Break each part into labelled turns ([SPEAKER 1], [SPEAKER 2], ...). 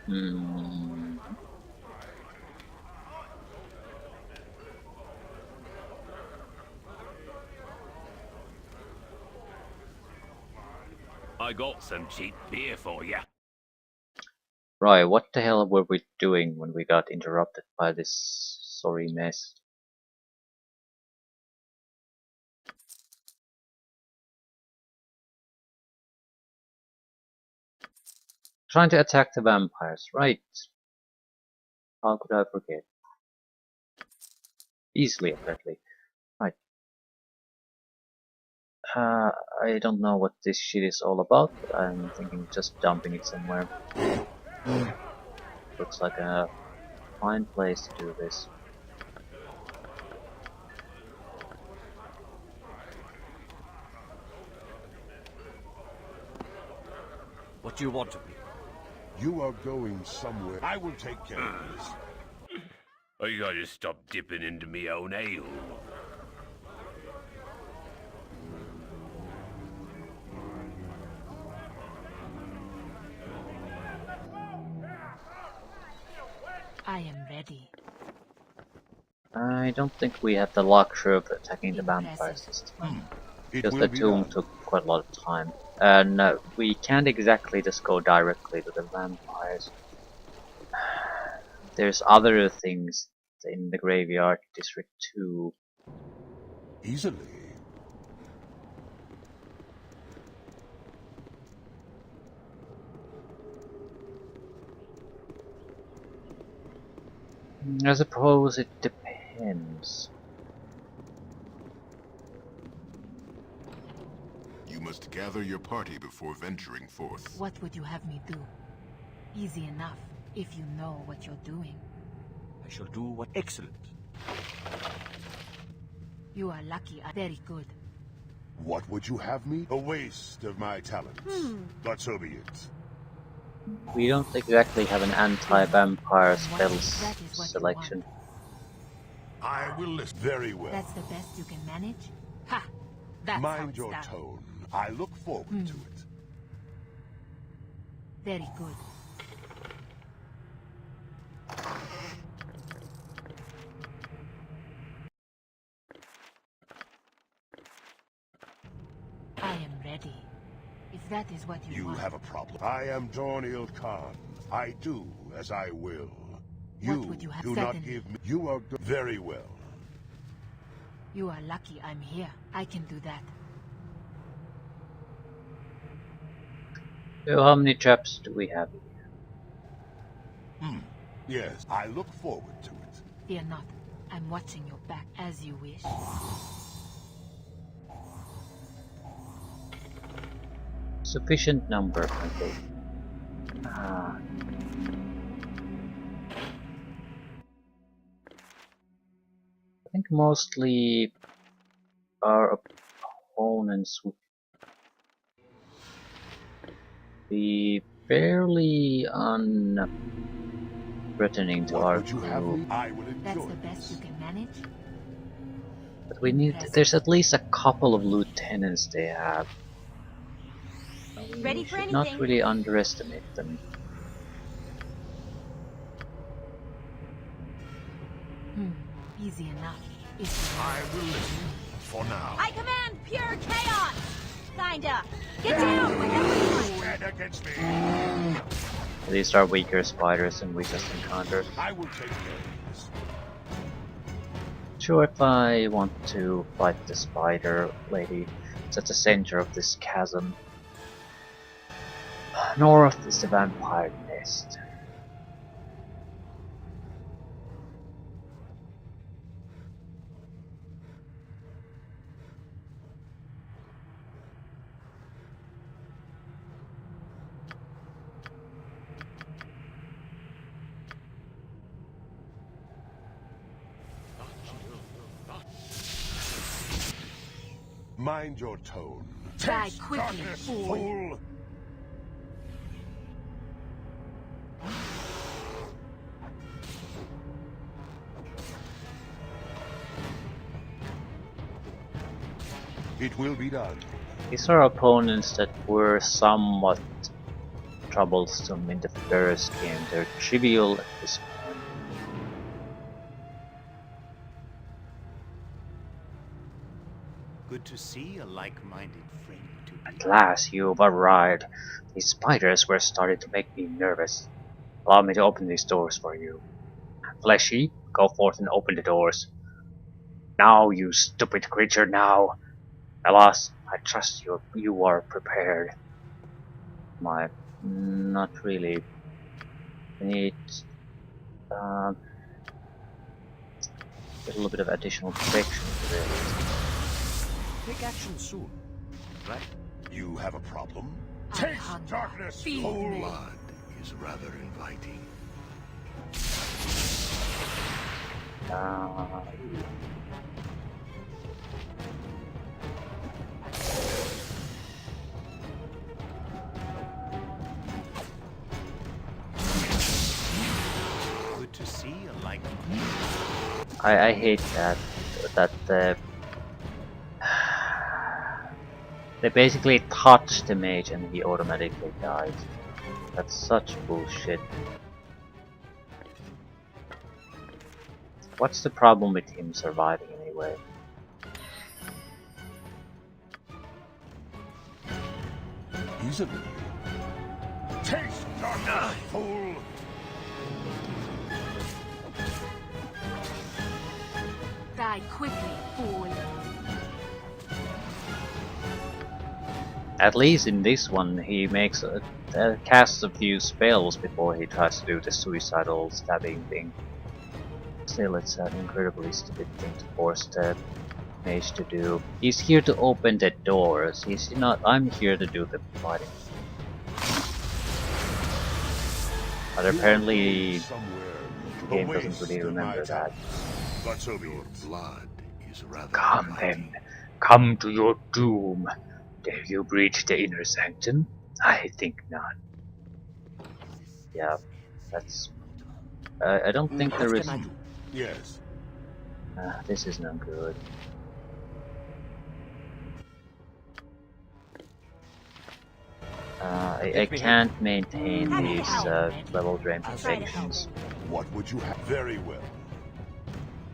[SPEAKER 1] Hmm.
[SPEAKER 2] I got some cheap beer for you.
[SPEAKER 1] Right, what the hell were we doing when we got interrupted by this sorry mess? Trying to attack the vampires, right? How could I forget? Easily, apparently. Right. Uh, I don't know what this shit is all about, but I'm thinking just dumping it somewhere. Looks like a fine place to do this.
[SPEAKER 2] What do you want of me?
[SPEAKER 3] You are going somewhere. I will take care of this.
[SPEAKER 2] I gotta stop dipping into me own ale.
[SPEAKER 4] I am ready.
[SPEAKER 1] I don't think we have the luxury of attacking the
[SPEAKER 4] Impressive.
[SPEAKER 1] vampires this time.
[SPEAKER 3] It
[SPEAKER 1] Because
[SPEAKER 3] will
[SPEAKER 1] the
[SPEAKER 3] be
[SPEAKER 1] tomb
[SPEAKER 3] done.
[SPEAKER 1] took quite a lot of time. And we can't exactly just go directly to the vampires. There's other things in the graveyard district too.
[SPEAKER 3] Easily.
[SPEAKER 1] I suppose it depends.
[SPEAKER 5] You must gather your party before venturing forth.
[SPEAKER 4] What would you have me do? Easy enough, if you know what you're doing.
[SPEAKER 2] I shall do what excellent.
[SPEAKER 4] You are lucky. Very good.
[SPEAKER 3] What would you have me? A waste of my talents. But so be it.
[SPEAKER 1] We don't exactly have an anti-vampire
[SPEAKER 4] That
[SPEAKER 1] spells
[SPEAKER 4] is what you
[SPEAKER 1] selection.
[SPEAKER 3] I will listen very well.
[SPEAKER 4] That's the best you can manage? Ha! That's how
[SPEAKER 3] Mind
[SPEAKER 4] it's
[SPEAKER 3] your
[SPEAKER 4] done.
[SPEAKER 3] tone. I look forward to it.
[SPEAKER 4] Very good. I am ready. If that is what you
[SPEAKER 3] You
[SPEAKER 4] want.
[SPEAKER 3] have a problem. I am Dorniel Khan. I do as I will. You
[SPEAKER 4] would you have
[SPEAKER 3] do
[SPEAKER 4] said
[SPEAKER 3] not
[SPEAKER 4] then?
[SPEAKER 3] give me. You are very well.
[SPEAKER 4] You are lucky I'm here. I can do that.
[SPEAKER 1] So how many traps do we have?
[SPEAKER 3] Yes, I look forward to it.
[SPEAKER 4] Fear not. I'm watching your back as you wish.
[SPEAKER 1] Sufficient number, okay. Ah. I think mostly our opponents would be fairly unthreatening to
[SPEAKER 3] What
[SPEAKER 1] our
[SPEAKER 3] would you have
[SPEAKER 1] crew.
[SPEAKER 3] me? I will
[SPEAKER 4] That's
[SPEAKER 3] enjoy
[SPEAKER 4] the best you
[SPEAKER 3] this.
[SPEAKER 4] can manage?
[SPEAKER 1] But we need, there's at least a couple of lieutenants they have.
[SPEAKER 6] Ready
[SPEAKER 1] We
[SPEAKER 6] for
[SPEAKER 1] should not
[SPEAKER 6] anything.
[SPEAKER 1] really underestimate them.
[SPEAKER 4] Easy enough. If you
[SPEAKER 3] I will listen for now.
[SPEAKER 6] I command pure chaos! Kinda. Get down with everyone!
[SPEAKER 3] Stand against me.
[SPEAKER 1] These are weaker spiders than we just encountered.
[SPEAKER 3] I will take care of this.
[SPEAKER 1] Sure, if I want to fight the spider lady, it's at the center of this chasm. North is the vampire nest.
[SPEAKER 3] Mind your tone.
[SPEAKER 4] Die
[SPEAKER 3] Taste
[SPEAKER 4] quickly,
[SPEAKER 3] darkness,
[SPEAKER 4] fool.
[SPEAKER 3] fool. It will be done.
[SPEAKER 1] These are opponents that were somewhat troublesome in the first game, they're trivial at this point.
[SPEAKER 7] Good to see a like-minded friend to be.
[SPEAKER 1] At last you've arrived. These spiders were starting to make me nervous. Allow me to open these doors for you. Fleshy, go forth and open the doors. Now, you stupid creature, now! Alas, I trust you are prepared. Not really. I need a little bit of additional protection to this.
[SPEAKER 7] Take action soon, right?
[SPEAKER 3] You have a problem?
[SPEAKER 4] I
[SPEAKER 3] Taste
[SPEAKER 4] hunger.
[SPEAKER 3] darkness,
[SPEAKER 4] Feed
[SPEAKER 3] fool!
[SPEAKER 4] me.
[SPEAKER 5] Blood is rather inviting.
[SPEAKER 7] Good to see a like.
[SPEAKER 1] I hate that they basically touch the mage and he automatically dies. That's such bullshit. What's the problem with him surviving anyway?
[SPEAKER 3] Easily. Taste darkness, fool!
[SPEAKER 4] Die quickly, fool.
[SPEAKER 1] At least in this one, he makes casts a few spells before he tries to do the suicidal stabbing thing. Still, it's an incredibly stupid thing to force the mage to do. He's here to open the doors. He's not. I'm here to do the fighting. But apparently, the game doesn't really remember that.
[SPEAKER 3] But so be
[SPEAKER 5] Your
[SPEAKER 3] it.
[SPEAKER 5] blood is rather
[SPEAKER 1] Come
[SPEAKER 5] inviting.
[SPEAKER 1] then, come to your doom. Dare you breach the inner sanctum? I think not. Yeah, that's. I don't think there is.
[SPEAKER 3] Yes.
[SPEAKER 1] This is not good. I can't maintain these level drain protections.
[SPEAKER 3] What would you have? Very well.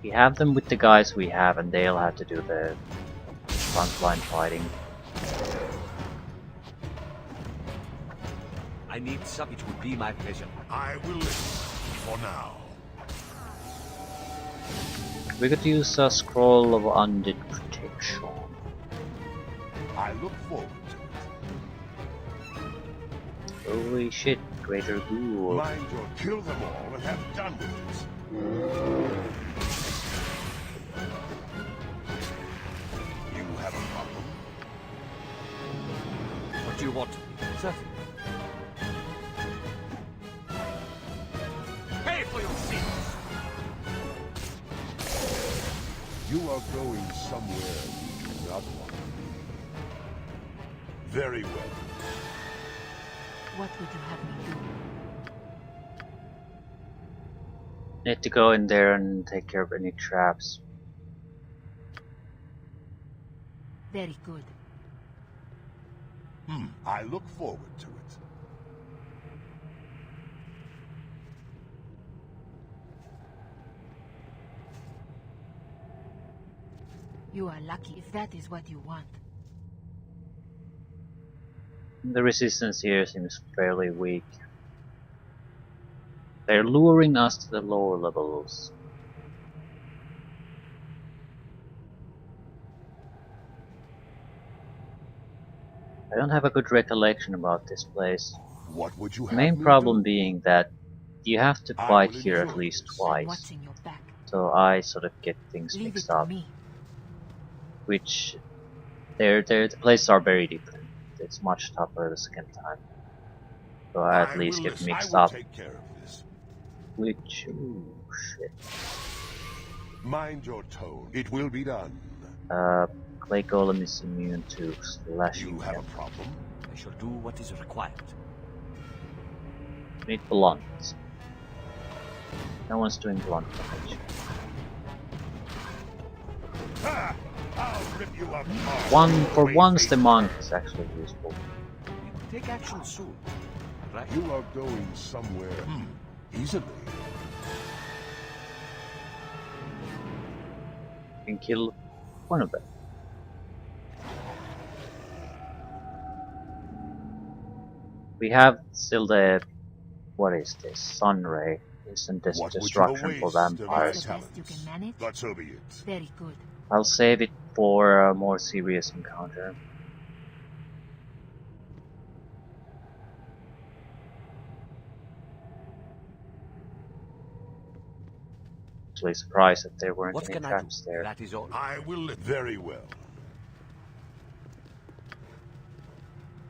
[SPEAKER 1] We have them with the guys we have, and they'll have to do the frontline fighting.
[SPEAKER 7] I need some. It would be my pleasure.
[SPEAKER 3] I will listen for now.
[SPEAKER 1] We could use a scroll of undead protection.
[SPEAKER 3] I look forward to
[SPEAKER 1] Holy shit, greater
[SPEAKER 3] it.
[SPEAKER 1] ghoul.
[SPEAKER 3] Mind your kill them all and have done with it. You have a problem?
[SPEAKER 7] What do you want? Certainly. Pay for your sins.
[SPEAKER 3] You are going somewhere you do not want to be. Very well.
[SPEAKER 4] What would you have me do?
[SPEAKER 1] Need to go in there and take care of any traps.
[SPEAKER 4] Very good.
[SPEAKER 3] I look forward to it.
[SPEAKER 4] You are lucky if that is what you want.
[SPEAKER 1] The resistance here seems fairly weak. They're luring us to the lower levels. I don't have a good recollection about this place.
[SPEAKER 3] What would you
[SPEAKER 1] The
[SPEAKER 3] have
[SPEAKER 1] main
[SPEAKER 3] me
[SPEAKER 1] problem
[SPEAKER 3] do?
[SPEAKER 1] being that you have to
[SPEAKER 3] I
[SPEAKER 1] fight
[SPEAKER 3] will
[SPEAKER 1] here at
[SPEAKER 3] enjoy
[SPEAKER 1] least
[SPEAKER 3] this.
[SPEAKER 4] And
[SPEAKER 1] twice,
[SPEAKER 4] what's in your back?
[SPEAKER 1] so I sort of get things
[SPEAKER 4] Leave it
[SPEAKER 1] mixed
[SPEAKER 4] to
[SPEAKER 1] up.
[SPEAKER 4] me.
[SPEAKER 1] Which the places are very different. It's much tougher the second time. So I at least
[SPEAKER 3] will
[SPEAKER 1] get
[SPEAKER 3] listen.
[SPEAKER 1] mixed
[SPEAKER 3] I will
[SPEAKER 1] up.
[SPEAKER 3] take care of this.
[SPEAKER 1] Which, ooh, shit.
[SPEAKER 3] Mind your tone. It will be done.
[SPEAKER 1] Clay Golem is immune to slashing.
[SPEAKER 3] You have a problem?
[SPEAKER 7] I shall do what is required.
[SPEAKER 1] Need blunt. No one's doing blunt damage.
[SPEAKER 3] Ha! I'll rip you apart.
[SPEAKER 1] For
[SPEAKER 3] Wait,
[SPEAKER 1] once,
[SPEAKER 3] wait.
[SPEAKER 1] the monk is actually useful.
[SPEAKER 7] Take action soon. right?
[SPEAKER 3] You are going somewhere easily.
[SPEAKER 1] Can kill one of them. We have still the, what is this? Sun ray. Isn't this
[SPEAKER 3] What would you
[SPEAKER 1] destruction for
[SPEAKER 3] waste of my
[SPEAKER 1] vampires?
[SPEAKER 4] The best you can manage?
[SPEAKER 3] But so be it.
[SPEAKER 4] Very good.
[SPEAKER 1] I'll save it for a more serious encounter. Actually surprised that there weren't
[SPEAKER 7] What
[SPEAKER 1] any
[SPEAKER 7] can I do?
[SPEAKER 1] traps there.
[SPEAKER 7] That is all.
[SPEAKER 3] I will live very well.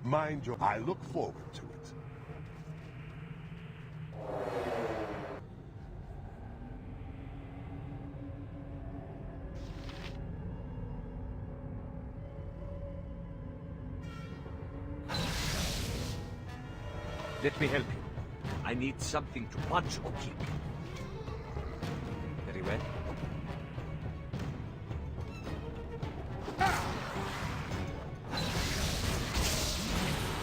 [SPEAKER 3] Mind your... I look forward to it.
[SPEAKER 7] Let me help you. I need something to punch or kick. Very well.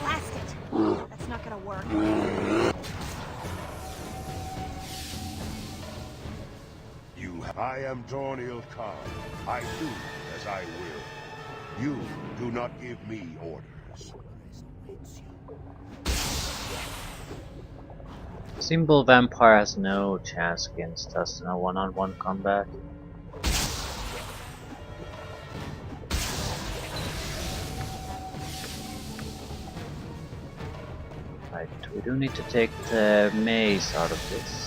[SPEAKER 6] Blast it. That's not gonna work.
[SPEAKER 3] I am Dorniel Khan. I do as I will. You do not give me orders.
[SPEAKER 1] Simple vampire has no chance against us in a one-on-one combat. Right, we do need to take the maze out of this.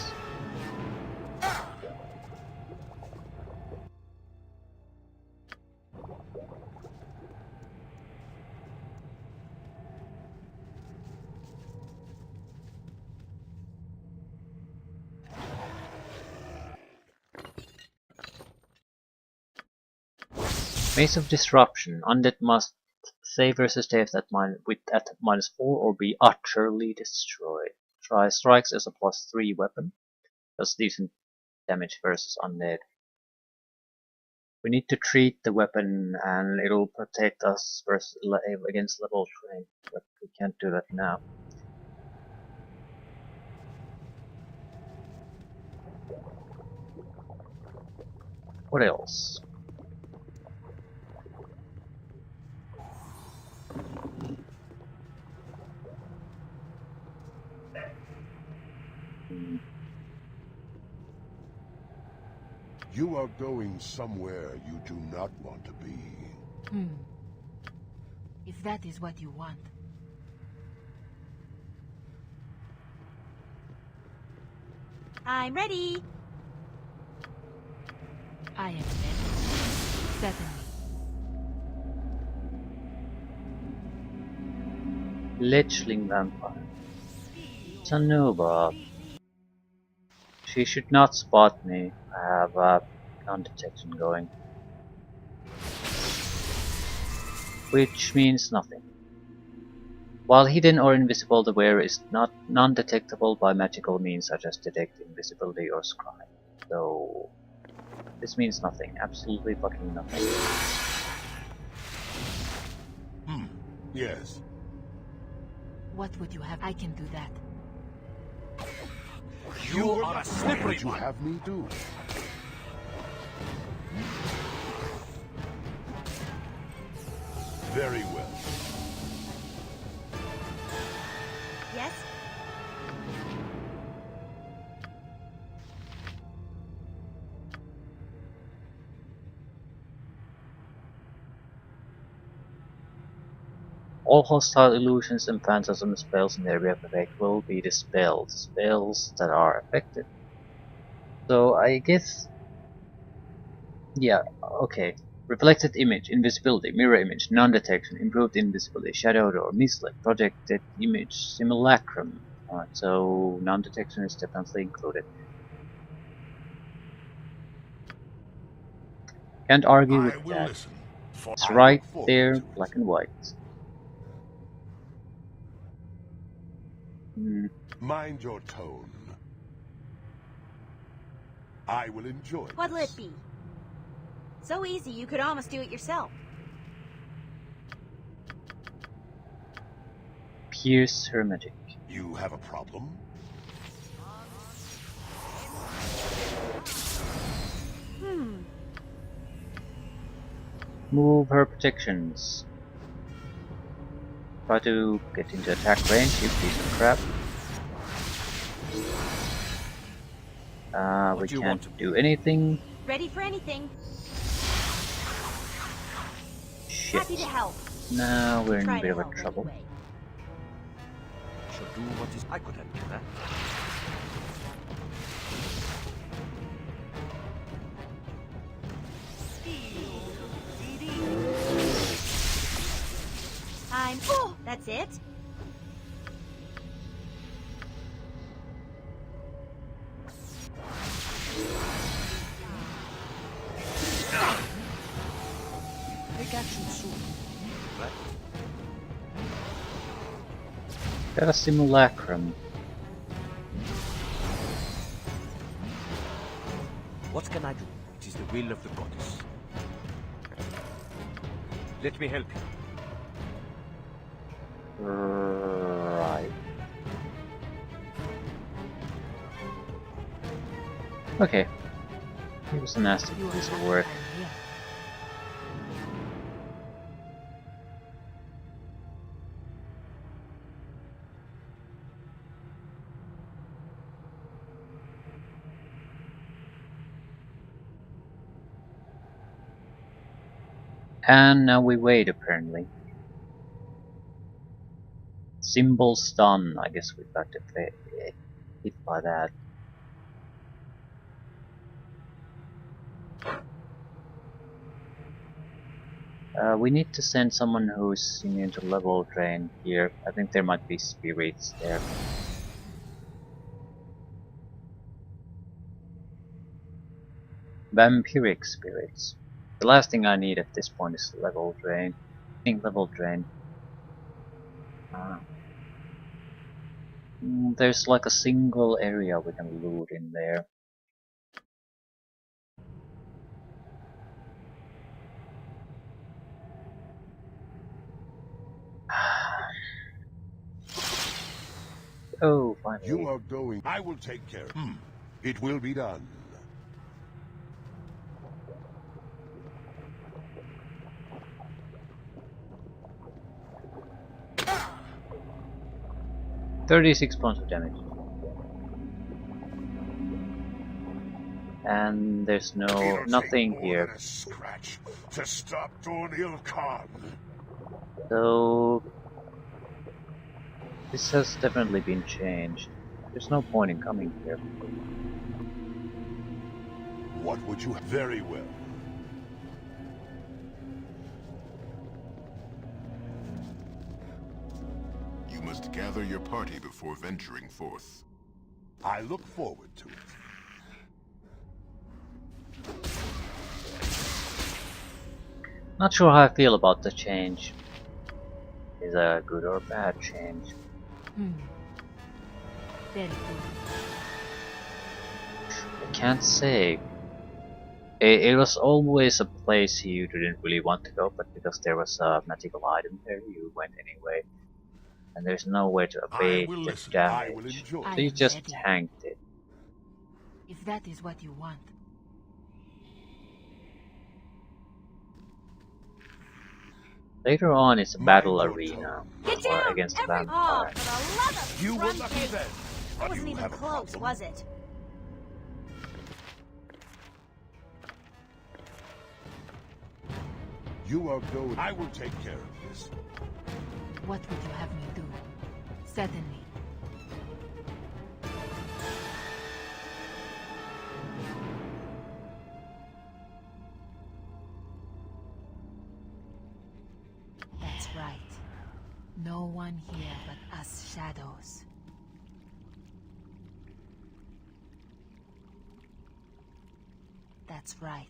[SPEAKER 1] Maze of Disruption. Undead must save versus death at -4 or be utterly destroyed. Try strikes as a +3 weapon. Does decent damage versus undead. We need to treat the weapon and it'll protect us against level 20, but we can't do that now. What else?
[SPEAKER 3] You are going somewhere you do not want to be.
[SPEAKER 4] If that is what you want.
[SPEAKER 6] I'm ready.
[SPEAKER 4] I am ready. Certainly.
[SPEAKER 1] Lichling vampire. Tanuba. She should not spot me. I have non-detection going. Which means nothing. While hidden or invisible, the wearer is not non-detectable by magical means such as detect, invisibility, or scry. So this means nothing. Absolutely fucking nothing.
[SPEAKER 3] Yes.
[SPEAKER 4] What would you have? I can do that.
[SPEAKER 7] You are a
[SPEAKER 3] What
[SPEAKER 7] slippery
[SPEAKER 3] would you
[SPEAKER 7] one.
[SPEAKER 3] have me do? Very well.
[SPEAKER 6] Yes?
[SPEAKER 1] All hostile illusions and phantasm spells in the area of effect will be dispelled. Spells that are effective. So I guess... yeah, okay. Reflected image, invisibility, mirror image, non-detection, improved invisibility, shadowed or mislit, projected image, simulacrum. Alright, so non-detection is definitely included. Can't argue
[SPEAKER 3] I
[SPEAKER 1] with
[SPEAKER 3] will
[SPEAKER 1] that.
[SPEAKER 3] listen.
[SPEAKER 1] It's
[SPEAKER 3] I
[SPEAKER 1] right
[SPEAKER 3] look forward
[SPEAKER 1] there,
[SPEAKER 3] to it.
[SPEAKER 1] black and white.
[SPEAKER 3] Mind your tone. I will enjoy
[SPEAKER 6] What'll
[SPEAKER 3] this.
[SPEAKER 6] it be? So easy you could almost do it yourself.
[SPEAKER 1] Pierce Hermetic.
[SPEAKER 3] You have a problem?
[SPEAKER 1] Move her protections. Try to get into attack range, you piece of crap. We
[SPEAKER 7] do you
[SPEAKER 1] can't
[SPEAKER 7] want?
[SPEAKER 1] do anything.
[SPEAKER 6] Ready for anything.
[SPEAKER 1] Shit.
[SPEAKER 6] Happy to help.
[SPEAKER 1] Now we're in
[SPEAKER 6] Try
[SPEAKER 1] a bit
[SPEAKER 6] to
[SPEAKER 1] of a
[SPEAKER 6] help
[SPEAKER 1] trouble.
[SPEAKER 6] anyway.
[SPEAKER 7] Shall do what is. I could help you there.
[SPEAKER 6] Oh, that's it.
[SPEAKER 7] Take action soon. Right?
[SPEAKER 1] Got a simulacrum.
[SPEAKER 7] What can I do? It is the will of the goddess. Let me help you.
[SPEAKER 1] Right. Okay. It was a nasty
[SPEAKER 4] You are
[SPEAKER 1] piece of
[SPEAKER 4] lucky
[SPEAKER 1] work.
[SPEAKER 4] I'm here.
[SPEAKER 1] And now we wait, apparently. Symbol stun. I guess we got to hit by that. We need to send someone who's immune to level drain here. I think there might be spirits there. Vampiric spirits. The last thing I need at this point is level drain. I think level drain. There's like a single area we can loot in there. Oh, finally.
[SPEAKER 3] You are going. I will take care. It will be done. Ah!
[SPEAKER 1] 36 points of damage. And there's
[SPEAKER 3] It'll
[SPEAKER 1] nothing
[SPEAKER 3] take more
[SPEAKER 1] here.
[SPEAKER 3] than a scratch to stop Dornil Khan.
[SPEAKER 1] So this has definitely been changed. There's no point in coming here.
[SPEAKER 3] What would you? Very well.
[SPEAKER 5] You must gather your party before venturing forth.
[SPEAKER 3] I look forward to it.
[SPEAKER 1] Not sure how I feel about the change. Is a good or bad change?
[SPEAKER 4] Very good.
[SPEAKER 1] I can't say. It was always a place you didn't really want to go, but because there was a magical item there, you went anyway. And there's nowhere to
[SPEAKER 3] I
[SPEAKER 1] evade
[SPEAKER 3] will
[SPEAKER 1] the
[SPEAKER 3] listen.
[SPEAKER 1] damage.
[SPEAKER 3] I will enjoy.
[SPEAKER 4] I
[SPEAKER 1] So you
[SPEAKER 4] am
[SPEAKER 1] just
[SPEAKER 4] ready.
[SPEAKER 1] tanked it.
[SPEAKER 4] If that is what you want.
[SPEAKER 1] Later on, it's a
[SPEAKER 3] My
[SPEAKER 1] battle
[SPEAKER 3] lord
[SPEAKER 1] arena
[SPEAKER 6] Get
[SPEAKER 1] or
[SPEAKER 6] down!
[SPEAKER 1] against a
[SPEAKER 6] Oh,
[SPEAKER 1] vampire.
[SPEAKER 6] for the love of
[SPEAKER 3] You were
[SPEAKER 6] Trump
[SPEAKER 3] lucky
[SPEAKER 6] cake.
[SPEAKER 3] then.
[SPEAKER 6] That
[SPEAKER 3] But
[SPEAKER 6] wasn't
[SPEAKER 3] you
[SPEAKER 6] even
[SPEAKER 3] have a
[SPEAKER 6] close,
[SPEAKER 3] problem.
[SPEAKER 6] was it?
[SPEAKER 3] You are going. I will take care of this.
[SPEAKER 4] What would you have me do? Certainly. That's right. No one here but us shadows. That's right.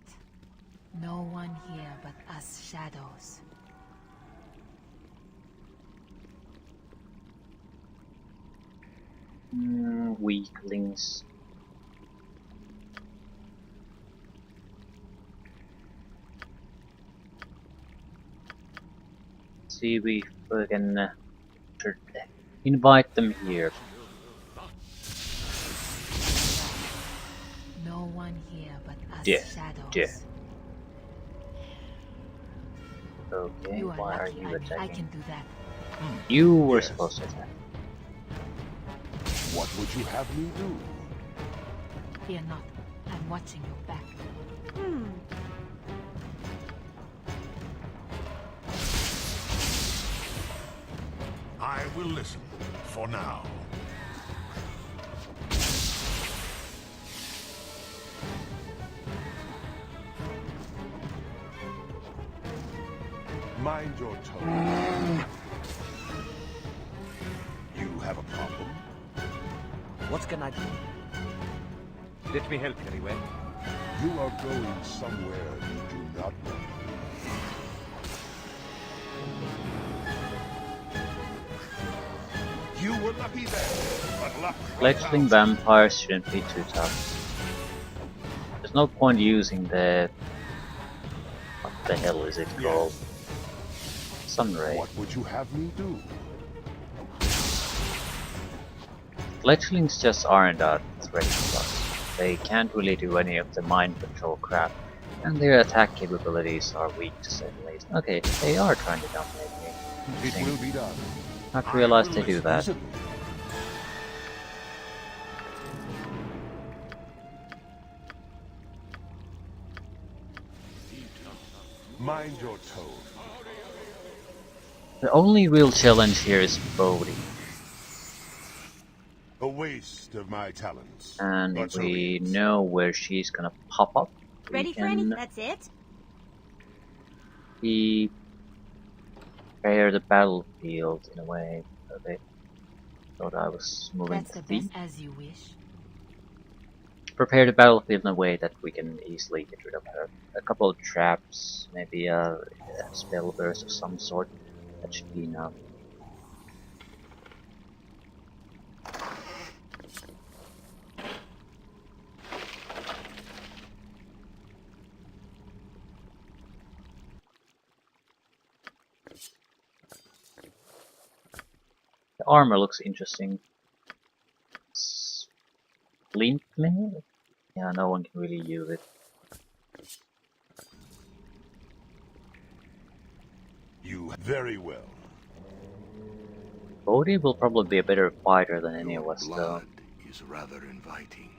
[SPEAKER 4] No one here but us shadows.
[SPEAKER 1] Weaklings. See if we can Invite them here.
[SPEAKER 4] No one here but us
[SPEAKER 1] Yeah,
[SPEAKER 4] shadows.
[SPEAKER 1] yeah. Okay,
[SPEAKER 4] You are
[SPEAKER 1] why are
[SPEAKER 4] lucky
[SPEAKER 1] you
[SPEAKER 4] I
[SPEAKER 1] attacking?
[SPEAKER 4] can do that.
[SPEAKER 1] You were
[SPEAKER 3] Yes.
[SPEAKER 1] supposed to attack.
[SPEAKER 3] What would you have me do?
[SPEAKER 4] Fear not. I'm watching your back.
[SPEAKER 3] I will listen, for now. Mind your tone. You have a problem?
[SPEAKER 7] What can I do? Let me help you anyway.
[SPEAKER 3] You are going somewhere you do not know. You were lucky then, but luck.
[SPEAKER 1] Fledgling vampires shouldn't be too tough. There's no point using the... What the hell is it called? Sunray.
[SPEAKER 3] What would you have me do?
[SPEAKER 1] Fledglings just aren't a threat to us. They can't really do any of the mind control crap, and their attack capabilities are weak to say the least. Okay, they are trying to dominate me.
[SPEAKER 3] It
[SPEAKER 1] Interesting.
[SPEAKER 3] will be done.
[SPEAKER 1] Not realized they
[SPEAKER 3] I will
[SPEAKER 1] do that.
[SPEAKER 3] listen. Mind your tone.
[SPEAKER 1] The only real challenge here is Bodhi,
[SPEAKER 3] A waste of my talents.
[SPEAKER 1] and
[SPEAKER 3] But
[SPEAKER 1] if
[SPEAKER 3] so
[SPEAKER 1] we
[SPEAKER 3] be it.
[SPEAKER 1] know where she's gonna pop up, we
[SPEAKER 6] Ready for any?
[SPEAKER 1] can
[SPEAKER 6] That's it?
[SPEAKER 1] prepare the battlefield in a way. Okay, thought I was moving
[SPEAKER 4] That's the
[SPEAKER 1] feet.
[SPEAKER 4] best as you wish.
[SPEAKER 1] Prepare the battlefield in a way that we can easily get rid of her. A couple of traps, maybe a spell burst of some sort. That should be enough. The armor looks interesting. Splint mail? Yeah, no one can really use it.
[SPEAKER 3] You very well.
[SPEAKER 1] Bodhi will probably be a better fighter than any of
[SPEAKER 5] Your
[SPEAKER 1] us, though.
[SPEAKER 5] blood is rather inviting.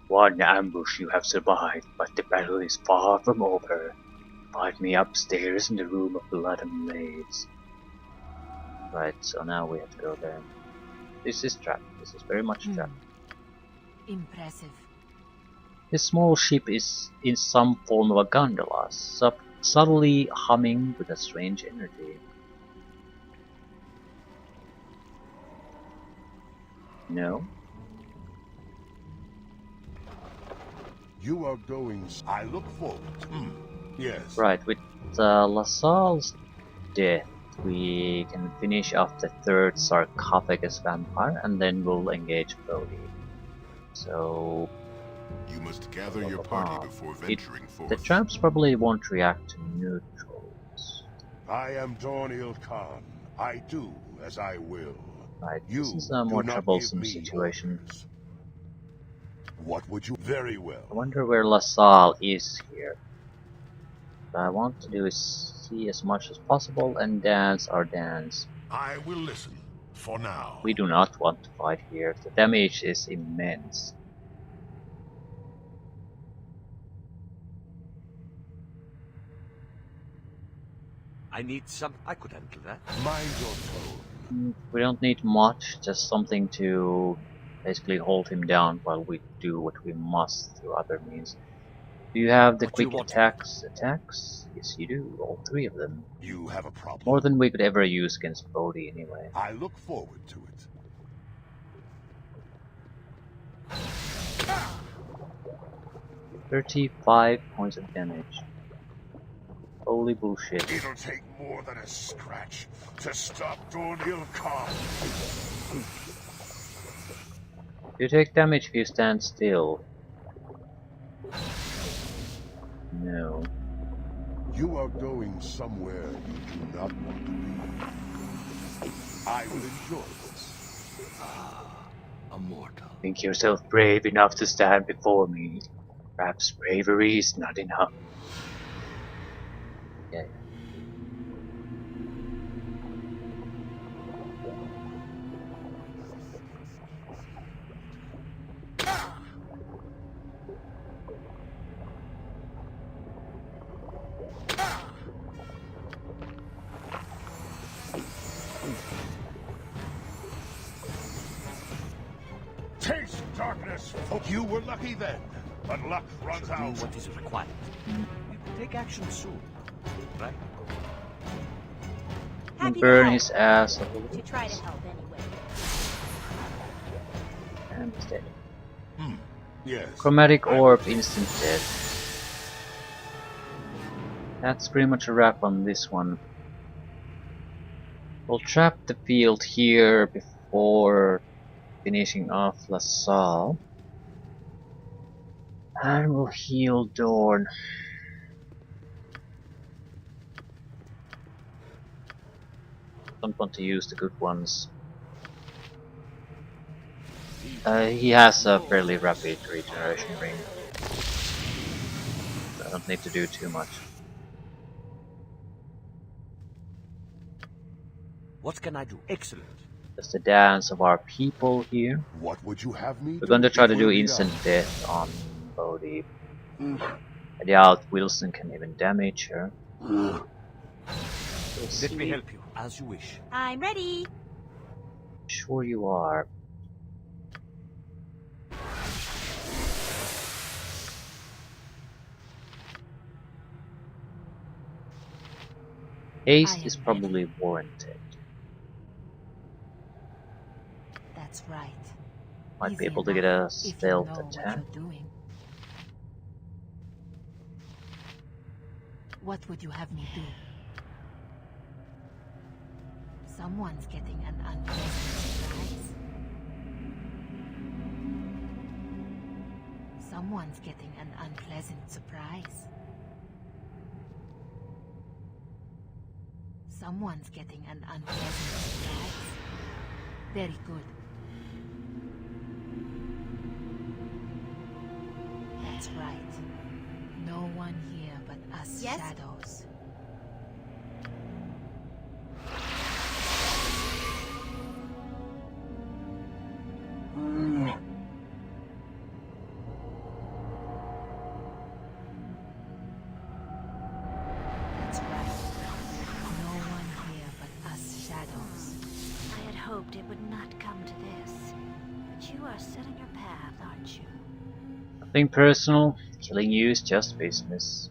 [SPEAKER 1] One ambush you have survived, but the battle is far from over. Find me upstairs in the room of blood and blades. Right, so now we have to go there. This is trapped. This is very much trapped.
[SPEAKER 4] Impressive.
[SPEAKER 1] This small ship is in some form of a gondola, subtly humming with a strange energy. No?
[SPEAKER 3] You are going. I look forward. Yes.
[SPEAKER 1] Right, with LaSalle's death, we can finish off the third sarcophagus vampire, and then we'll engage Bodhi. So...
[SPEAKER 5] You must gather your party before venturing forth.
[SPEAKER 1] The traps probably won't react to neutrals.
[SPEAKER 3] I am Dorniel Khan. I do as I will.
[SPEAKER 1] Right,
[SPEAKER 3] You
[SPEAKER 1] this is a more
[SPEAKER 3] do not
[SPEAKER 1] troublesome
[SPEAKER 3] give me
[SPEAKER 1] situation.
[SPEAKER 3] orders. What would you? Very well.
[SPEAKER 1] I wonder where LaSalle is here. What I want to do is see as much as possible and dance our dance.
[SPEAKER 3] I will listen. For now.
[SPEAKER 1] We do not want to fight here. The damage is immense.
[SPEAKER 7] I need some. I could handle that.
[SPEAKER 3] Mind your tone.
[SPEAKER 1] We don't need much, just something to basically hold him down while we do what we must through other means. Do you have the
[SPEAKER 7] What do you
[SPEAKER 1] quick
[SPEAKER 7] want?
[SPEAKER 1] attacks? Yes, you do. All three of them.
[SPEAKER 3] You have a problem.
[SPEAKER 1] More than we could ever use against Bodhi, anyway.
[SPEAKER 3] I look forward to it.
[SPEAKER 1] 35 points of damage. Holy bullshit.
[SPEAKER 3] It'll take more than a scratch to stop Dorniel Khan.
[SPEAKER 1] You take damage if you stand still. No.
[SPEAKER 3] You are going somewhere you do not want to be. I will enjoy this.
[SPEAKER 7] A mortal.
[SPEAKER 1] Think yourself brave enough to stand before me. Perhaps bravery is not enough. Yeah.
[SPEAKER 3] Taste darkness! You were lucky then, but luck runs
[SPEAKER 7] Do
[SPEAKER 3] out.
[SPEAKER 7] what is required. We will take action soon. Right?
[SPEAKER 1] And
[SPEAKER 6] Happy
[SPEAKER 1] burn
[SPEAKER 6] to help.
[SPEAKER 1] his ass a little
[SPEAKER 6] To
[SPEAKER 1] bit.
[SPEAKER 6] try to help anyway.
[SPEAKER 1] And he's dead.
[SPEAKER 3] Yes.
[SPEAKER 1] Chromatic orb, instant death. That's pretty much a wrap on this one. We'll trap the field here before finishing off LaSalle. And we'll heal Dorn. Don't want to use the good ones. He has a fairly rapid regeneration ring. So I don't need to do too much.
[SPEAKER 7] What can I do? Excellent.
[SPEAKER 1] Just the dance of our people here.
[SPEAKER 3] What would you have me
[SPEAKER 1] We're going to try to
[SPEAKER 3] It
[SPEAKER 1] do
[SPEAKER 3] will be
[SPEAKER 1] instant
[SPEAKER 3] done.
[SPEAKER 1] death on Bodhi. I doubt Wilson can even damage her. We'll
[SPEAKER 7] Let me
[SPEAKER 1] see.
[SPEAKER 7] help you, as you wish.
[SPEAKER 6] I'm ready.
[SPEAKER 1] Sure you are. Haste
[SPEAKER 4] I
[SPEAKER 1] is
[SPEAKER 4] am
[SPEAKER 1] probably warranted.
[SPEAKER 4] That's right.
[SPEAKER 1] Might be
[SPEAKER 4] Easy
[SPEAKER 1] able to get
[SPEAKER 4] enough
[SPEAKER 1] a
[SPEAKER 4] if you
[SPEAKER 1] stealth
[SPEAKER 4] know
[SPEAKER 1] attack.
[SPEAKER 4] what you're doing. What would you have me do? Someone's getting an unpleasant surprise. Someone's getting an unpleasant surprise. Someone's getting an unpleasant surprise. Very good. That's right. No one here but us
[SPEAKER 6] Yes?
[SPEAKER 4] shadows. That's right. No one here but us shadows.
[SPEAKER 6] I had hoped it would not come to this. But you are setting your path, aren't you?
[SPEAKER 1] Nothing personal. Killing you is just business.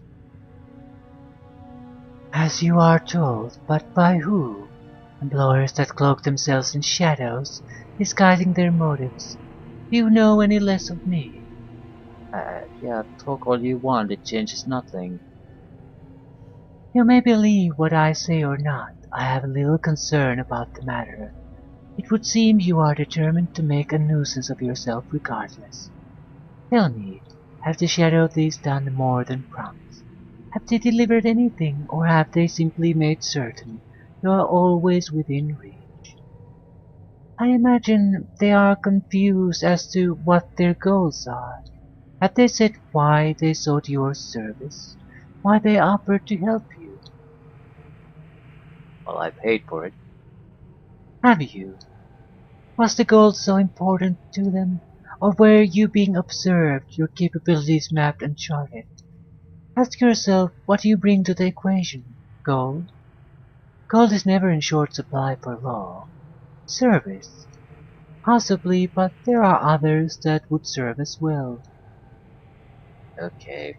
[SPEAKER 1] As you are told, but by who? Employers that cloak themselves in shadows, disguising their motives. Do you know any less of me? Yeah, talk all you want, it changes nothing. You may believe what I say or not. I have little concern about the matter. It would seem you are determined to make a nuisance of yourself regardless. Tell me, have the Shadow Thieves done more than promised? Have they delivered anything, or have they simply made certain you are always within reach? I imagine they are confused as to what their goals are. Have they said why they sought your service? Why they offered to help you? Well, I paid for it. Have you? Was the gold so important to them? Or were you being observed, your capabilities mapped and charted? Ask yourself what you bring to the equation. Gold? Gold is never in short supply for long. Service? Possibly, but there are others that would serve as well. Okay.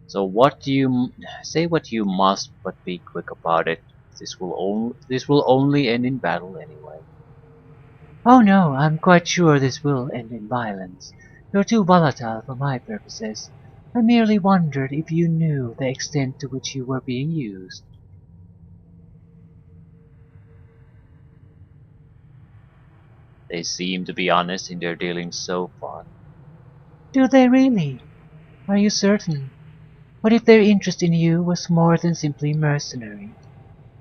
[SPEAKER 1] So what do you say? What you must, but be quick about it. This will only end in battle anyway. Oh no, I'm quite sure this will end in violence. You're too volatile for my purposes. I merely wondered if you knew the extent to which you were being used. They seem to be honest in their dealings so far. Do they really? Are you certain? What if their interest in you was more than simply mercenary?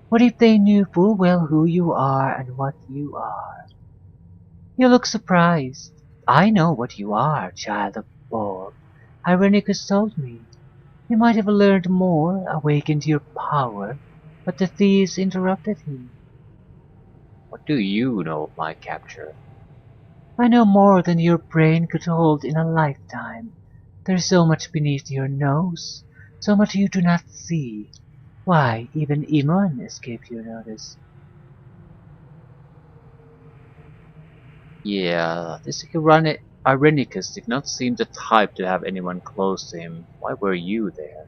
[SPEAKER 1] What if they knew full well who you are and what you are? You look surprised. I know what you are, child of Borg. Irenicus told me. You might have learned more, awakened your power, but the thieves interrupted him. What do you know of my capture? I know more than your brain could hold in a lifetime. There is so much beneath your nose, so much you do not see. Why, even Imon escaped your notice. Yeah, this Irenicus did not seem the type to have anyone close to him. Why were you there?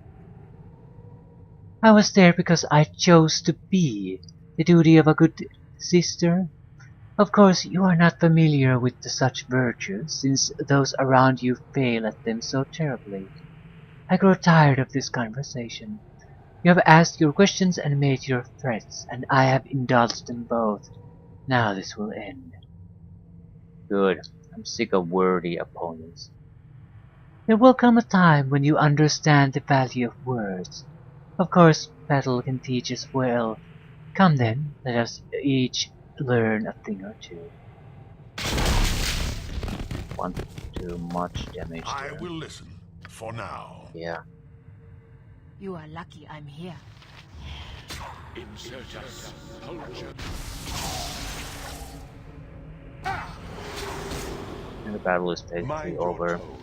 [SPEAKER 1] I was there because I chose to be. The duty of a good sister. Of course, you are not familiar with such virtues, since those around you fail at them so terribly. I grow tired of this conversation. You have asked your questions and made your threats, and I have indulged them both. Now this will end. Good. I'm sick of worthy opponents. There will come a time when you understand the value of words. Of course, battle can teach us well. Come then, let us each learn a thing or two. Want to do much damage
[SPEAKER 3] I
[SPEAKER 1] there.
[SPEAKER 3] will listen, for now.
[SPEAKER 1] Yeah.
[SPEAKER 4] You are lucky I'm here.
[SPEAKER 2] Insurgents, culture.
[SPEAKER 1] And the battle is basically
[SPEAKER 3] Mind
[SPEAKER 1] over.
[SPEAKER 3] your tone.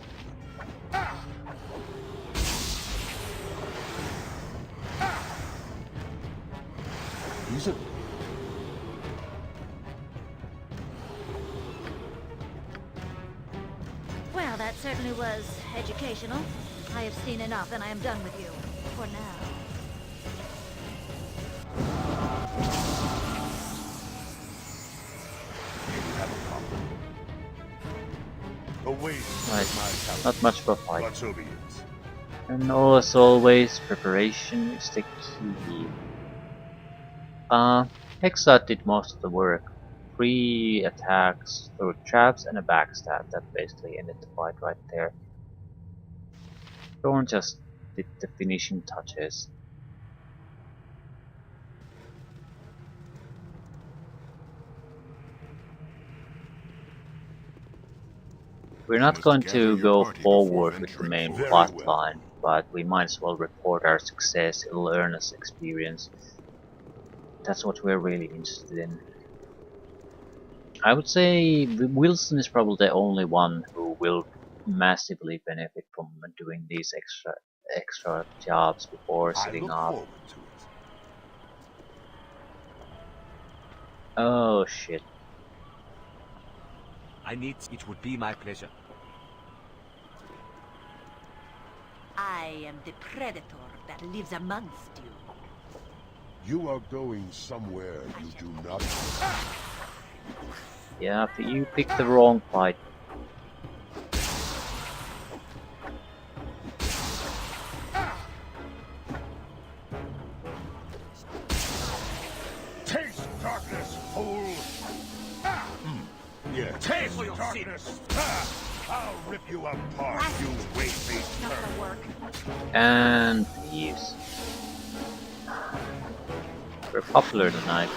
[SPEAKER 3] He's a
[SPEAKER 6] Well, that certainly was educational. I have seen enough and I am done with you. For now.
[SPEAKER 3] The waste
[SPEAKER 1] Right.
[SPEAKER 3] of my talent.
[SPEAKER 1] Not much of a fight.
[SPEAKER 3] But so be it.
[SPEAKER 1] And as always, preparation is the key. Hexa did most of the work. 3 attacks through traps and a backstab. That basically ended the fight right there. Thorn just did the finishing touches. We're not
[SPEAKER 5] must
[SPEAKER 1] going
[SPEAKER 5] gather
[SPEAKER 1] to
[SPEAKER 5] your
[SPEAKER 1] go
[SPEAKER 5] party
[SPEAKER 1] forward
[SPEAKER 5] before
[SPEAKER 1] with the
[SPEAKER 5] venturing
[SPEAKER 1] main
[SPEAKER 3] forth.
[SPEAKER 1] plot
[SPEAKER 3] Very well.
[SPEAKER 1] line, but we might as well report our success and learn as experience. That's what we're really interested in. I would say Wilson is probably the only one who will massively benefit from doing these extra jobs before
[SPEAKER 3] I
[SPEAKER 1] setting
[SPEAKER 3] look
[SPEAKER 1] up.
[SPEAKER 3] forward to it.
[SPEAKER 1] Oh shit.
[SPEAKER 7] It would be my pleasure.
[SPEAKER 6] I am the predator that lives amongst you.
[SPEAKER 3] You are going somewhere you do not.
[SPEAKER 1] Yeah, you picked the wrong fight.
[SPEAKER 3] Taste darkness, fool! Yeah.
[SPEAKER 7] Pay for your
[SPEAKER 3] darkness! I'll rip you apart, you weight-based
[SPEAKER 6] Not
[SPEAKER 3] turd.
[SPEAKER 6] gonna work.
[SPEAKER 1] And thieves. We're popular tonight.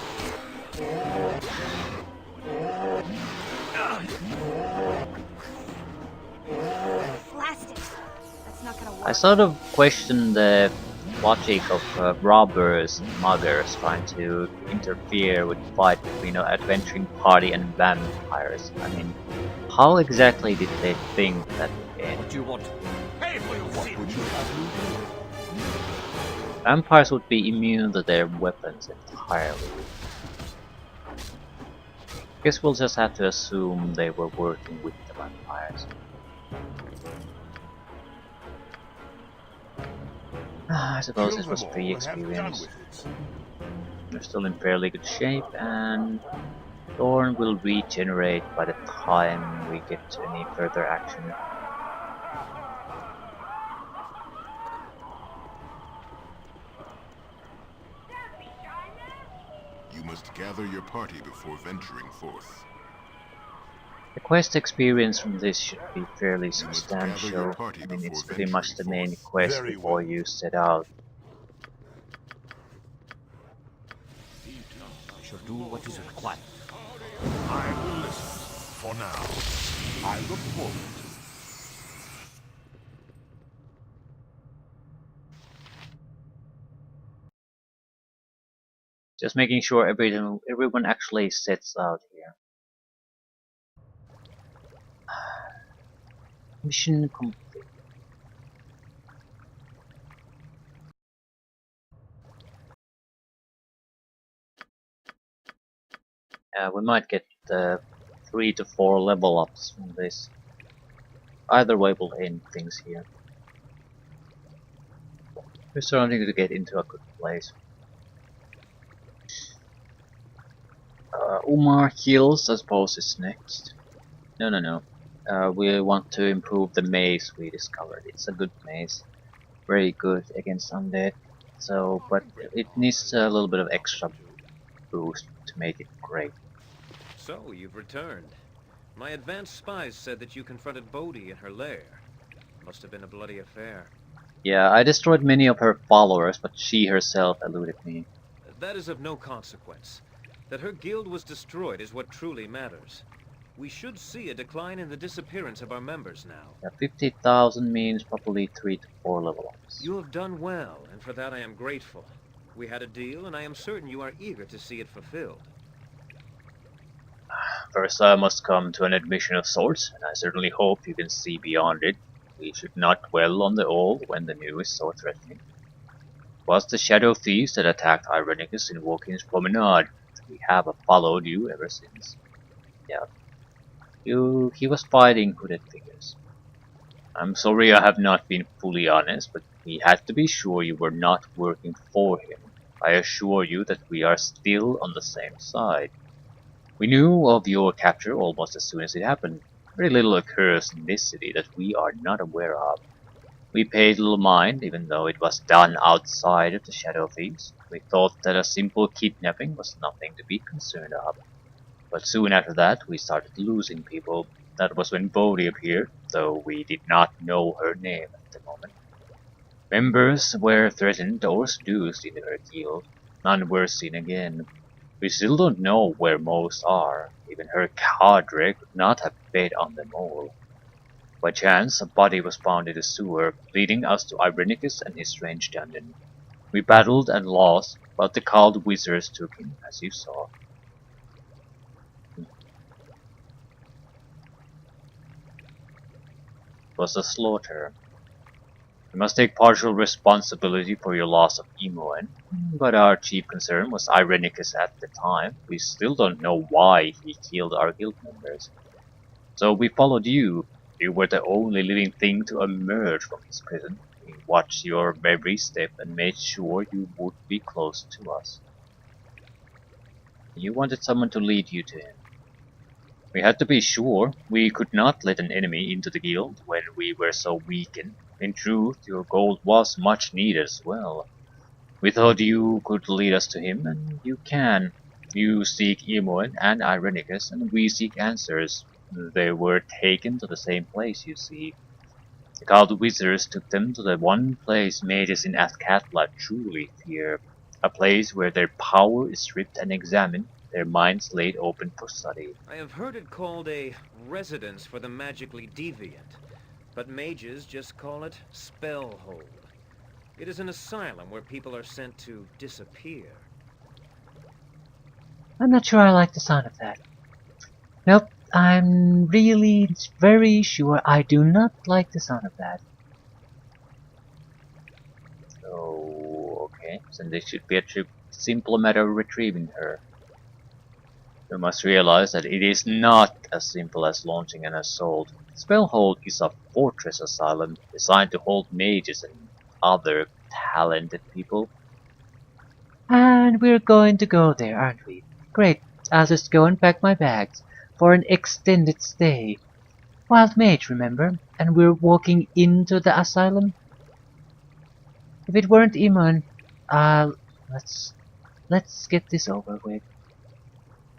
[SPEAKER 6] Blast it. That's not gonna work.
[SPEAKER 1] I sort of question the logic of robbers and muggers trying to interfere with the fight between an adventuring party and vampires. I mean, how exactly did they think that would end?
[SPEAKER 7] What do you want? Pay for your sin.
[SPEAKER 3] Would you have me?
[SPEAKER 1] Vampires would be immune to their weapons entirely. Guess we'll just have to assume they were working with the vampires. I suppose
[SPEAKER 3] Kill
[SPEAKER 1] this was
[SPEAKER 3] them all
[SPEAKER 1] free
[SPEAKER 3] and have done
[SPEAKER 1] experience.
[SPEAKER 3] with it.
[SPEAKER 1] They're still in fairly good shape, and Thorn will regenerate by the time we get to any further action.
[SPEAKER 5] You must gather your party before venturing forth.
[SPEAKER 1] The quest experience from this should be fairly
[SPEAKER 5] You must gather your
[SPEAKER 1] substantial.
[SPEAKER 5] party
[SPEAKER 1] I mean,
[SPEAKER 5] before
[SPEAKER 1] it's pretty much
[SPEAKER 5] venturing
[SPEAKER 1] the
[SPEAKER 5] forth.
[SPEAKER 1] main quest
[SPEAKER 3] Very
[SPEAKER 1] before
[SPEAKER 3] well.
[SPEAKER 1] you set out.
[SPEAKER 7] I shall do what is required.
[SPEAKER 3] I will listen. For now, I look forward to it.
[SPEAKER 1] Just making sure everyone actually sets out here. Mission complete. We might get 3 to 4 level ups from this. Either way will end things here. We're starting to get into a good place. Umar Hills, I suppose, is next. No. We want to improve the maze we discovered. It's a good maze. Very good against undead. So, but it needs a little bit of extra boost to make it great.
[SPEAKER 8] So, you've returned. My advanced spies said that you confronted Bodhi in her lair. Must have been a bloody affair.
[SPEAKER 1] Yeah, I destroyed many of her followers, but she herself eluded me.
[SPEAKER 8] That is of no consequence. That her guild was destroyed is what truly matters. We should see a decline in the disappearance of our members now.
[SPEAKER 1] Yeah, 50,000 means probably 3 to 4 level ups.
[SPEAKER 8] You have done well, and for that I am grateful. We had a deal, and I am certain you are eager to see it fulfilled.
[SPEAKER 1] First, I must come to an admission of sorts, and I certainly hope you can see beyond it. We should not dwell on the old when the new is so threatening. It was the Shadow Thieves that attacked Irenicus in Wokin's Promenade. We have followed you ever since. Yeah, he was fighting hooded figures. I'm sorry I have not been fully honest, but we had to be sure you were not working for him. I assure you that we are still on the same side. We knew of your capture almost as soon as it happened. Very little occurs in this city that we are not aware of. We paid little mind, even though it was done outside of the Shadow Thieves. We thought that a simple kidnapping was nothing to be concerned of. But soon after that, we started losing people. That was when Bodhi appeared, though we did not know her name at the moment. Members were threatened or seduced in her guild. None were seen again. We still don't know where most are. Even her cadre could not have fed on them all. By chance, a body was found in the sewer, leading us to Irenicus and his strange dungeon. We battled and lost, but the called wizards took him, as you saw. It was a slaughter. You must take partial responsibility for your loss of Imoen, but our chief concern was Irenicus at the time. We still don't know why he killed our guild members. So we followed you. You were the only living thing to emerge from his prison. We watched your every step and made sure you would be close to us. You wanted someone to lead you to him. We had to be sure. We could not let an enemy into the guild when we were so weakened. In truth, your gold was much needed as well. We thought you could lead us to him, and you can. You seek Imoen and Irenicus, and we seek answers. They were taken to the same place, you see. The called wizards took them to the one place mages in Azkatla truly fear. A place where their power is stripped and examined, their minds laid open for study.
[SPEAKER 8] I have heard it called a residence for the magically deviant, but mages just call it Spellhold. It is an asylum where people are sent to disappear.
[SPEAKER 1] I'm not sure I like the sound of that. Nope, I'm really very sure I do not like the sound of that. So, okay, so this should be a simple matter of retrieving her. You must realize that it is not as simple as launching an assault. Spellhold is a fortress asylum designed to hold mages and other talented people. And we're going to go there, aren't we? Great, I'll just go and pack my bags for an extended stay. Wild mage, remember? And we're walking into the asylum? If it weren't Iman, let's get this over with.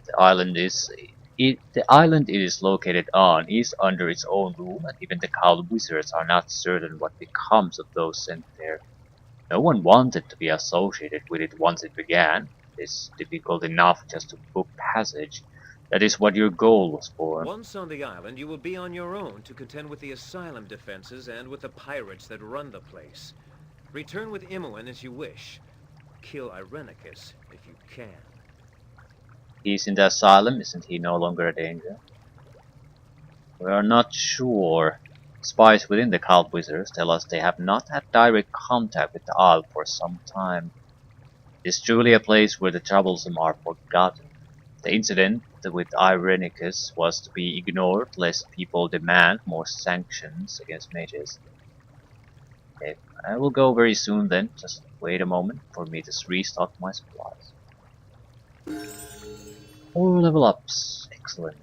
[SPEAKER 1] The island is The island it is located on is under its own rule, and even the Cloud Wizards are not certain what becomes of those sent there. No one wanted to be associated with it once it began. It's difficult enough just to book passage. That is what your goal was for.
[SPEAKER 8] Once on the island, you will be on your own to contend with the asylum defenses and with the pirates that run the place. Return with Imoen as you wish. Kill Irenicus if you can.
[SPEAKER 1] He's in the asylum, isn't he no longer a danger? We are not sure. Spies within the Cult Wizards tell us they have not had direct contact with the Isle for some time. It is truly a place where the troublesome are forgotten. The incident with Irenicus was to be ignored lest people demand more sanctions against mages. Okay, I will go very soon then, just wait a moment for me to restock my supplies. 4 level ups, excellent.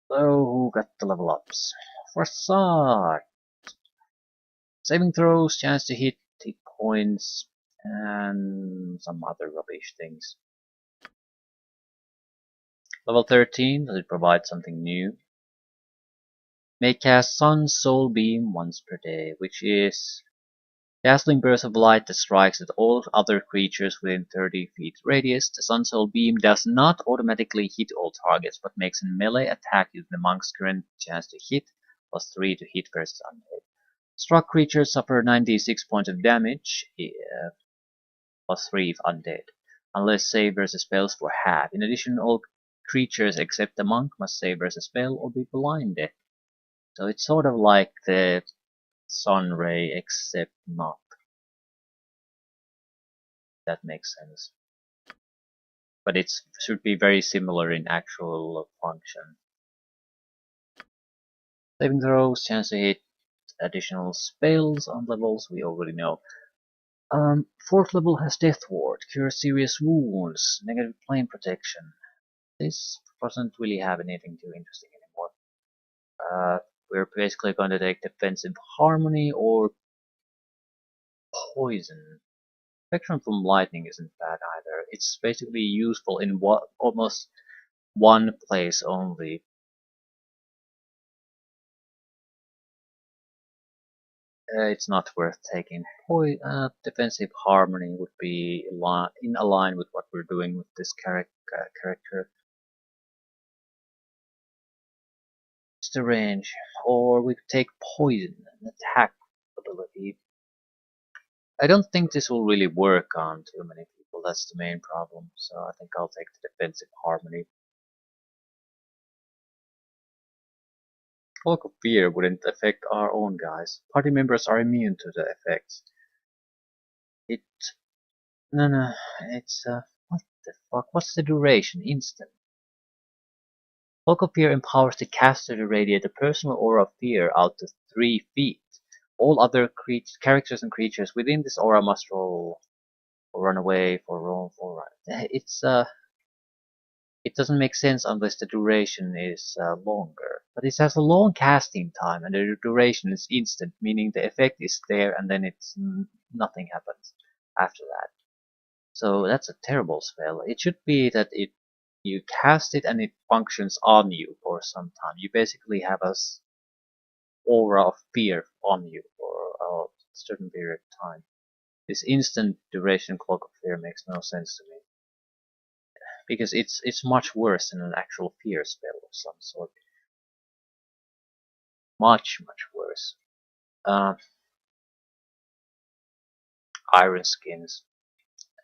[SPEAKER 1] So, who got the level ups? For Sark! Saving throws, chance to hit points, and some other rubbish things. Level 13, does it provide something new? May cast Sun Soul Beam once per day, which is dazzling burst of light that strikes at all other creatures within 30 feet radius. The Sun Soul Beam does not automatically hit all targets, but makes a melee attack using the monk's current chance to hit, +3 to hit versus undead. Struck creatures suffer 96 points of damage, +3 if undead, unless save versus spells for half. In addition, all creatures except the monk must save versus spell or be blinded. So it's sort of like the Sun Ray, except not. That makes sense. But it should be very similar in actual function. Saving throws, chance to hit, additional spells on levels we already know. 4th level has Death Ward, cure serious wounds, negative plane protection. This doesn't really have anything too interesting anymore. We're basically going to take defensive harmony or poison. Protection from lightning isn't bad either. It's basically useful in almost one place only. It's not worth taking. Defensive harmony would be in align with what we're doing with this character. It's the range, or we could take poison, an attack ability. I don't think this will really work on too many people. That's the main problem. So I think I'll take the defensive harmony. Cloak of Fear wouldn't affect our own guys. Party members are immune to the effects. No, it's what the fuck? What's the duration? Instant. Cloak of Fear empowers the caster to radiate a personal aura of fear out to 3 feet. All other characters and creatures within this aura must roll or run away for roll for. It doesn't make sense unless the duration is longer. But it has a long casting time, and the duration is instant, meaning the effect is there and then nothing happens after that. So that's a terrible spell. It should be that you cast it and it functions on you for some time. You basically have a aura of fear on you for a certain period of time. This instant duration Cloak of Fear makes no sense to me. Because it's much worse than an actual fear spell of some sort. Much worse. Iron Skins.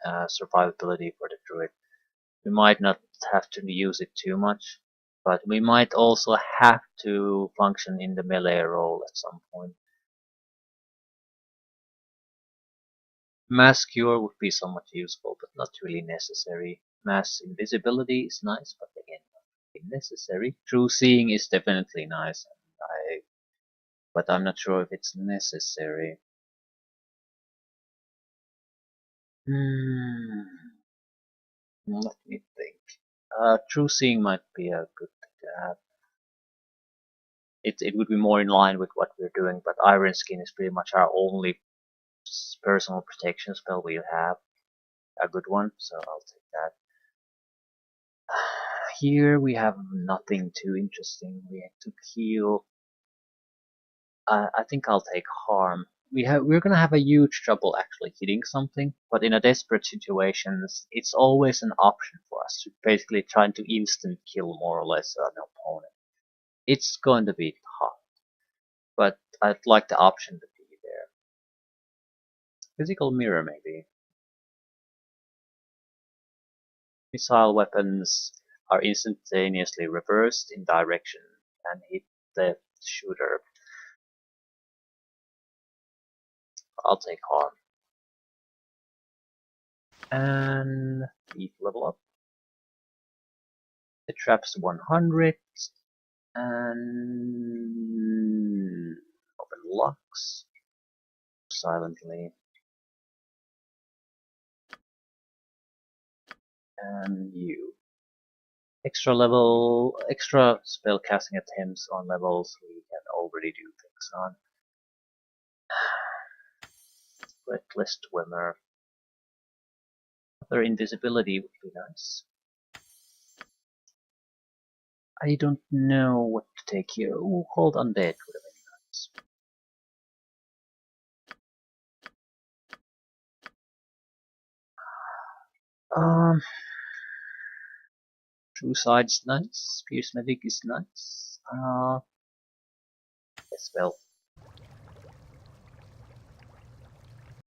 [SPEAKER 1] Survivability for the druid. We might not have to use it too much, but we might also have to function in the melee role at some point. Mass Cure would be somewhat useful, but not really necessary. Mass Invisibility is nice, but again, not really necessary. True Seeing is definitely nice, but I'm not sure if it's necessary. Let me think. True Seeing might be a good thing to have. It would be more in line with what we're doing, but Iron Skin is pretty much our only personal protection spell we'll have. A good one, so I'll take that. Here we have nothing too interesting. We have to heal. I think I'll take harm. We're gonna have a huge trouble actually hitting something, but in a desperate situations, it's always an option for us to basically trying to instant kill more or less an opponent. It's going to be tough, but I'd like the option to be there. Physical mirror maybe. Missile weapons are instantaneously reversed in direction and hit the shooter. I'll take harm. And thief level up. The trap's 100 and open locks silently. And you. Extra spell casting attempts on levels we can already do things on. Reckless Swimmer. Other invisibility would be nice. I don't know what to take here. Ooh, Hold Undead would have been nice. True Side's nice. Pierce Medic is nice. Yes, well.